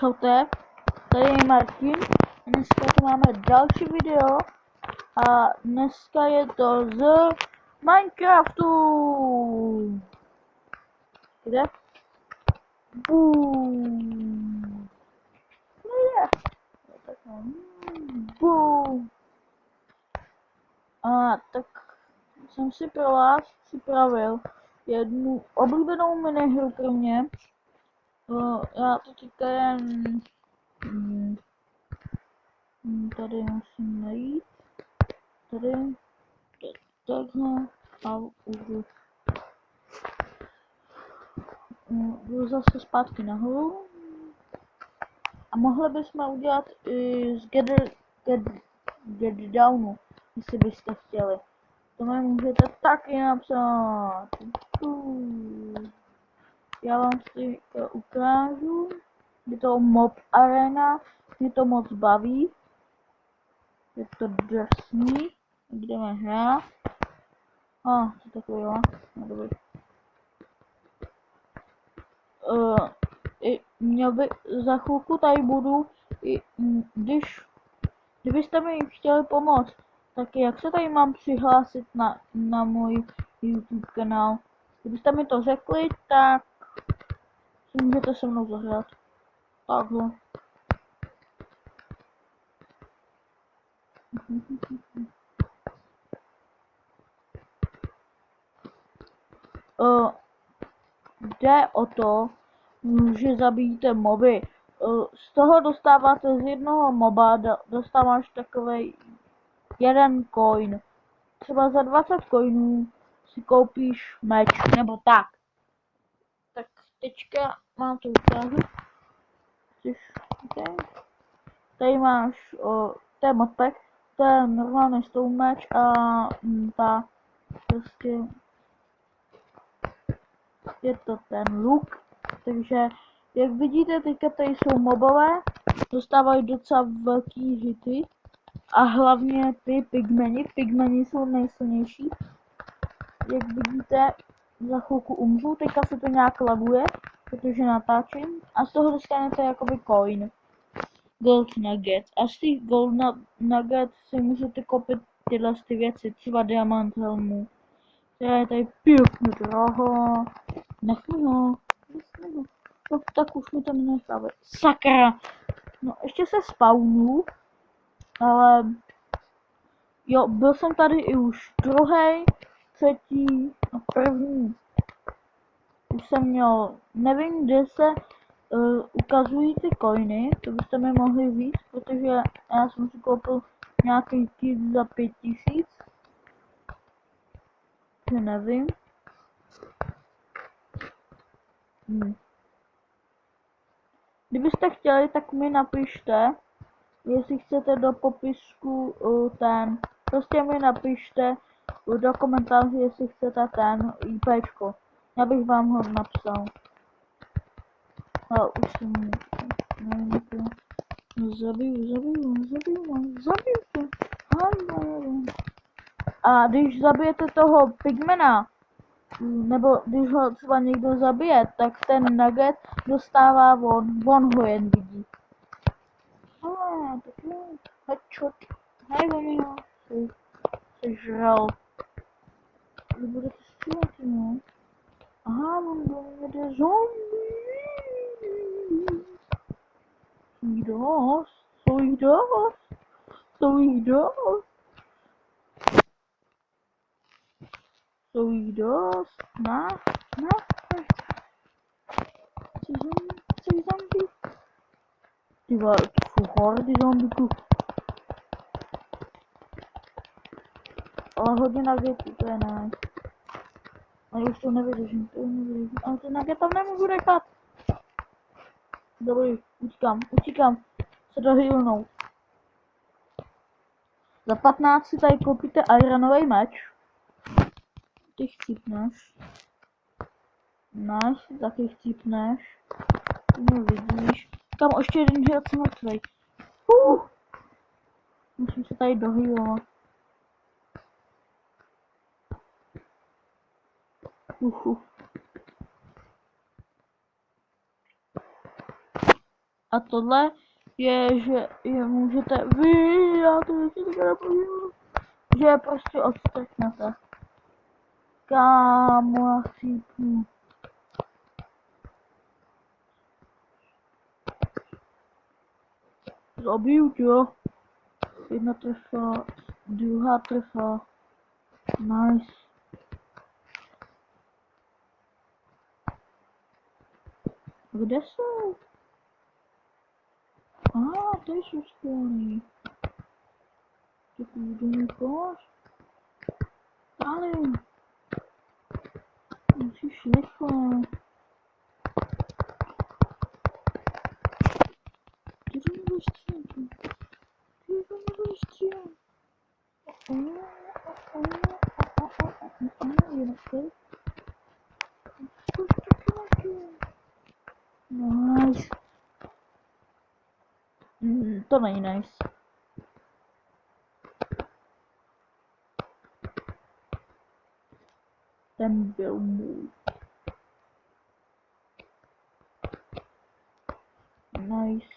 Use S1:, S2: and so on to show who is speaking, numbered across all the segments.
S1: Čaute, tady je Martin. Dneska tu máme další video a dneska je to z Minecraftu. Kde? Boom. Boom. A tak jsem si pro vás připravil jednu oblíbenou minihru pro mě. Já to teďka jen tady musím najít. Tady takhle a jdu zase zpátky nahoru. A mohli bychom udělat i z get downu, jestli byste chtěli. To mi můžete taky napsat. Já vám si ukážu. Je to mob arena, mě to moc baví. Je to drsný. Jdeme hrát. Co takového? No dobrý. Měl by za chvilku tady budu, kdybyste mi chtěli pomoct, tak jak se tady mám přihlásit na můj YouTube kanál? Kdybyste mi to řekli, tak si můžete se mnou zahrát. Takhle. Jde o to, že zabíjíte moby. Z toho dostáváte z jednoho moba, dostáváš takovej jeden coin. Třeba za 20 coinů si koupíš meč, nebo tak. Tak teďka mám to ukážu. Tady máš, to je modpack, to je normálně stone meč a ta prostě je to ten luk. Takže jak vidíte, teďka tady jsou mobové, dostávají docela velký hity. A hlavně ty pigmeni jsou nejsilnější. Jak vidíte, za chvilku umřu, teďka se to nějak laguje, protože natáčím. A z toho dostanete jakoby coin. Gold nugget. A z těch gold nugget si můžete koupit tyhle ty věci, třeba diamant helmu. To je tady pěkně draho. Nechmi ho. No tak už mi to nenecháme. Sakra. No ještě se spawnu. Ale jo, byl jsem tady i už druhý, třetí a první. Už jsem měl, nevím, kde se ukazují ty coiny, to byste mi mohli říct, protože já jsem si koupil nějaký kit za 5000. Že nevím. Kdybyste chtěli, tak mi napište, jestli chcete do popisku prostě mi napište do komentářů, jestli chcete ten IPčko. Já bych vám ho napsal. Ale už jsem zabiju to. A když zabijete toho pigmena, nebo když ho třeba někdo zabije, tak ten nugget dostává on ho jen vidí. Tak jo, headshot. Hej, oni ho sežral. Vy budete střílet, no. Aha, on do mě jde zombie. Jsou jich dost. Na. Chci zombie. Ty vole, to jsou hordy zombíků. Ale hodně nuggetů, to je nice. Ale už to nevydržím, ale ten nugget tam nemůžu nechat. Dobrý, utíkám. Se dohýlnout. Za 15 si tady koupíte ironový meč. Ty chcípneš. Nice, taky chcípneš. Ty mě vidíš. Tam ještě jeden život jsem mrtvej. Musím se tady dohýlovat. A tohle je, že je můžete já to ještě teďka nepoužiju, že je prostě odstrknete. Kámo, já chcípnu. Zabiju tě, jo. Jedna trefa, druhá trefa. Nice. Kde jsou? Tady jsou skvělý. Tak budu mi pomoct. Ale musíš rychle. Ty to nebudeš střílet. Ty to nebudeš střílet. Jinak tady. Nice. To není nice. Ten byl můj. Nice.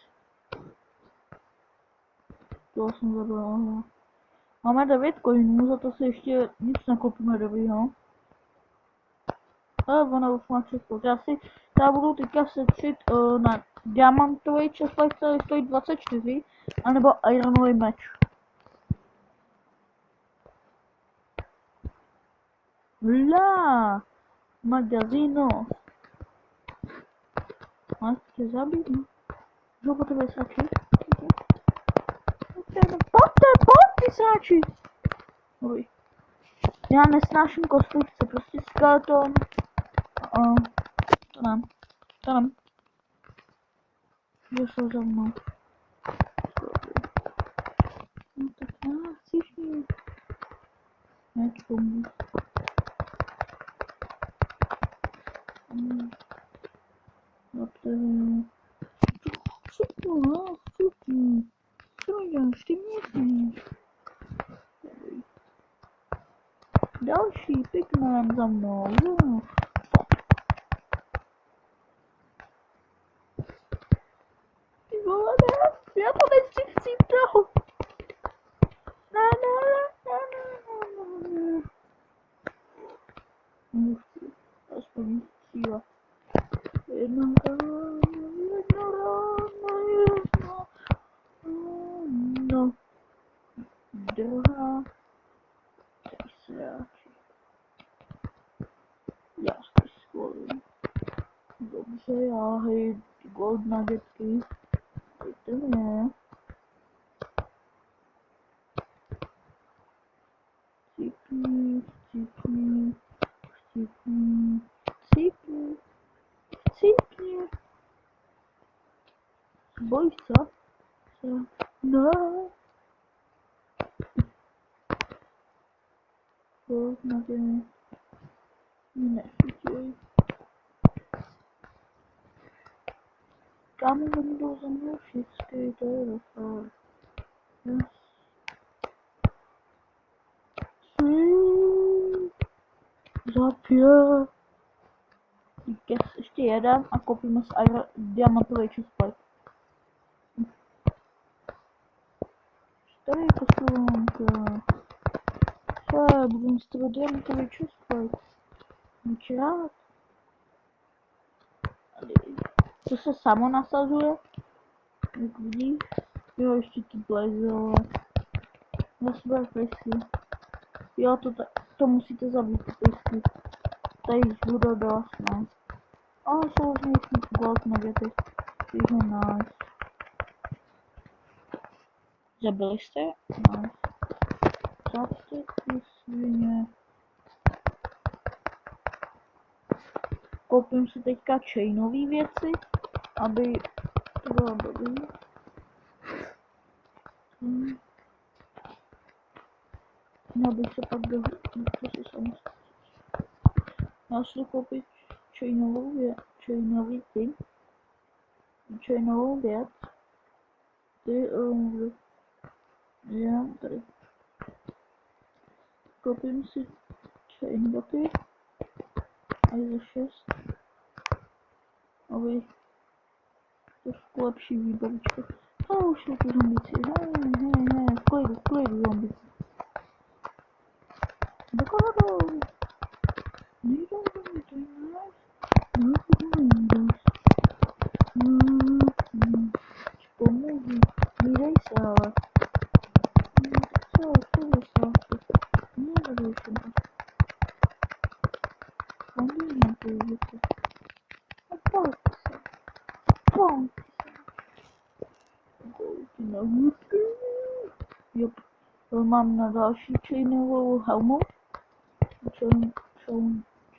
S1: To jsem zabil. Máme 9 coinů, za to si ještě nic nakopíme dobrýho. Ale ono už má čekot. Já budu teďka setřit na diamantový chestplate, který stojí 24, anebo ironový meč. Magazino. Máš tě zabít, no? Můžu po tebe sračit? Pojďte, srači! Oj. Já nesnáším kostlivce, prostě skeleton. To nám. Došlo za mnou. No tak já chci šít. Neď pomůžu. Co mi děláš? Ty měsíš. Další pigman za mnou. Ty vole, ne, já to nechci chcípnout. Ne. Nechci, aspoň síla. Jedna ráno. No. Druhá. Tady se ráčí. Já si schválím. Dobře, já hej, gold nuggetky. Dejte mě. Cípni. Bojíš co? No. Gold nugget. Nešutěj. Kámo, oni jdou za mnou všichni, to je rozpár. Yes. Za 5. Yes, ještě jeden a koupíme z diamantový chestplate. Tady poslunka. Co, budu z toho diamantový chestplate. Buď rád. To se samo nasazuje. Jak vidíš. Jo, ještě ty blazové. Nesber pejsky. Jo, to musíte zabít ty pejsky. Tady jich bude dost, no. Ale jsou z nich gold nuggety. Takže nice. Zabili jste? Nice. Zavřte ty svině. Koupím si teďka chainové věci, aby to bylo dobrý. Měl bych se pak já si koupit chainovou věc. Já tady. Koupím si chain boty. A je za 6. Aby trošku lepší výbavička. A už jsou tu zombici. V klidu zombici. Do koho jdou? Nejdou do mě, to je nice. Pomůžu. Nejdej se, ale. Co zase? Nejdou se. Pomůžu ty věci. A pojď se. Pojď se. Na hůdky. Jop. Mám na další chainovou helmu.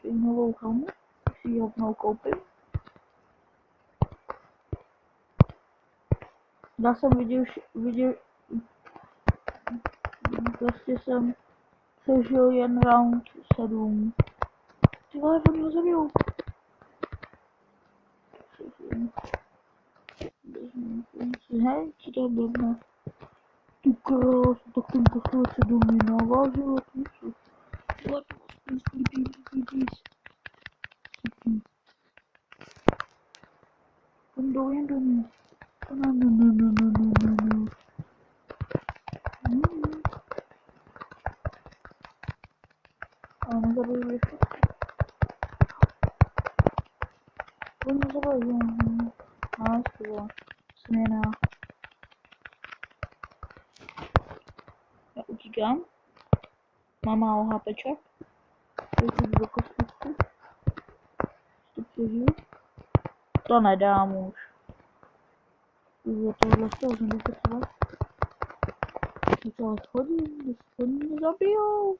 S1: Chainovou helmu. Si ji rovnou koupím. Já jsem viděl, prostě jsem přežil jen round 7. Ty vole, oni ho zabijou. Hej, co to blbne? Ty krás, tak ten posled se do mě navážil a něco. What was please. Tam jdou jen do mě. No. A nezabiju ještě. On nezabiju, nice, směna. Já utíkám. Mám málo HPček. Jdu do kostýčku. To nedám už. Tohle z toho jsem dostal. To schodím, mě zabijou.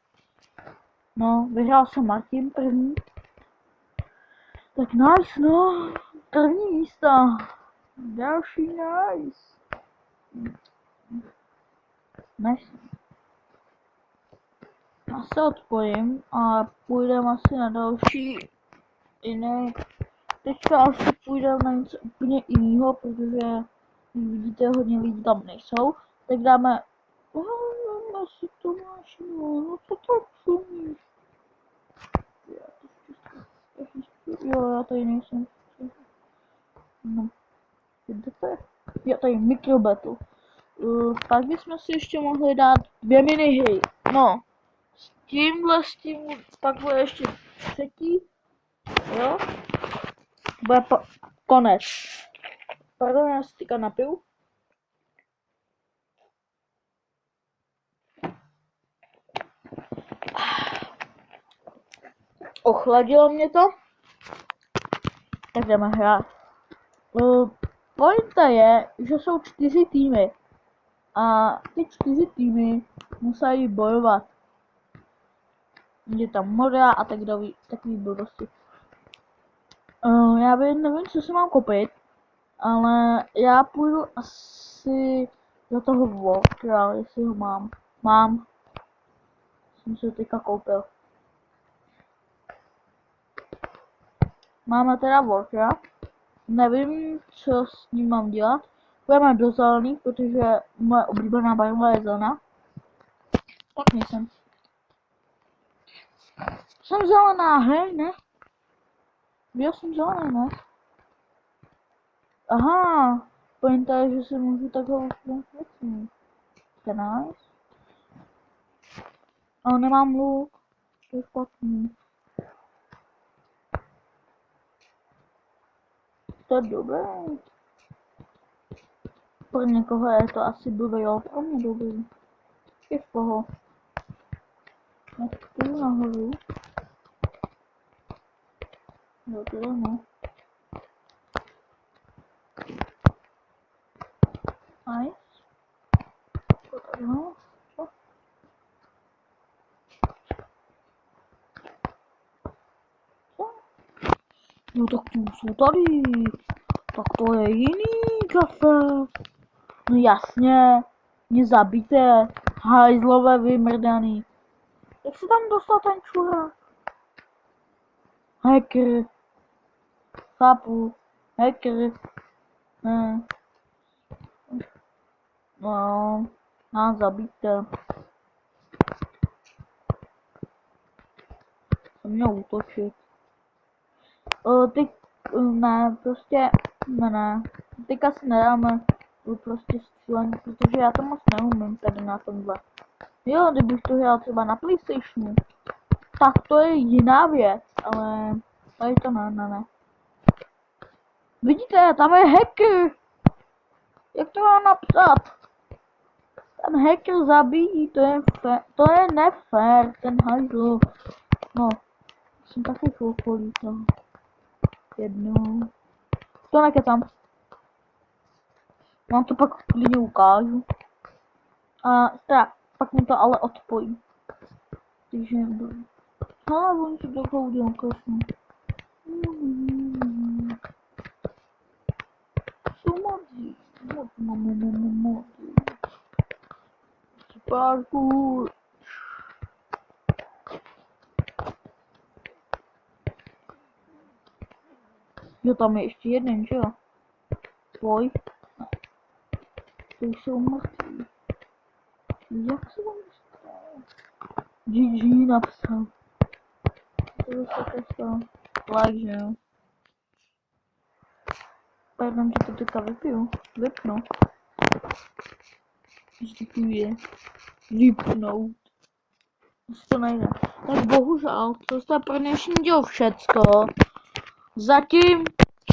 S1: No, vyhrál jsem Martin první. Tak nice, no. První místa. Další nice. Nice. Já se odpojím a půjdeme asi na další jiné. Teďka asi půjdeme na něco úplně jiného, protože vidíte, hodně lidí tam nejsou. Tak dáme... asi to máš, no co to čumíš? Jo, já tady nejsem. No. Kde to je? Jo, tady Micro Battle. Pak bychom si ještě mohli dát 2 minihry. No. S tím, pak bude ještě třetí. Jo. Bude konec. Pardon, já si teďka napiju. Ochladilo mě to. Tak jdeme hrát. Pointa je, že jsou 4 týmy. A ty 4 týmy musí bojovat. Je tam moda a takový blbosti. Já nevím, co si mám koupit, ale já půjdu asi do toho Walkera, jestli ho mám. Mám. Jsem si ho teďka koupil. Máme teda Walkera. Nevím, co s ním mám dělat. Půjdeme do zelený, protože moje oblíbená barva je zelená. Tak nejsem. Jsem zelená, hej, ne? Já jsem zelená, ne? Aha, pointa je, že si můžu takhle udělat věcí. To je nice. Ale nemám luk. To je špatný. To je dobré. Pro někoho je to asi blbý, jo, pro mě dobrý. Je v poho. Já jdu nahoru. Jo, tohle ne. Nice. No, co? Co? No tak tu jsou tady. Tak to je jiný kafe. No jasně. Mě zabijte. Hajzlové vymrdaný. Jak se tam dostal ten čurák? Hacker. Chápu. Hacker. Ne. No. Nás zabijte. Jsem měl útočit. Teď ne, prostě ne. teďka si nedáme prostě střílení, protože já to moc neumím tady na tomhle. Jo, kdybych to hrál třeba na PlayStationu, tak to je jiná věc, ale tady to ne. Vidíte, tam je hacker! Jak to mám napsat? Ten hacker zabíjí, to je nefér, ten hajzl. No, jsem taky chvilku lítal. Jednou. To nekecám. Vám to pak klidně ukážu. A teda, pak mi to ale odpojí. Takže ale on si to udělal krásně. Modí. Parkour. Jo, tam je ještě jeden, že jo? Tvoj. To jsou mrtví. Jak se vám dostal? GG napsal. To je také stalo. Like, že jo? Pardon, že to teďka vypiju. Vypnu. Vystupuje. Vypnout. To nejde. Tak bohužel, to je pro dnešní díl všecko. Zatím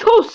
S1: čus!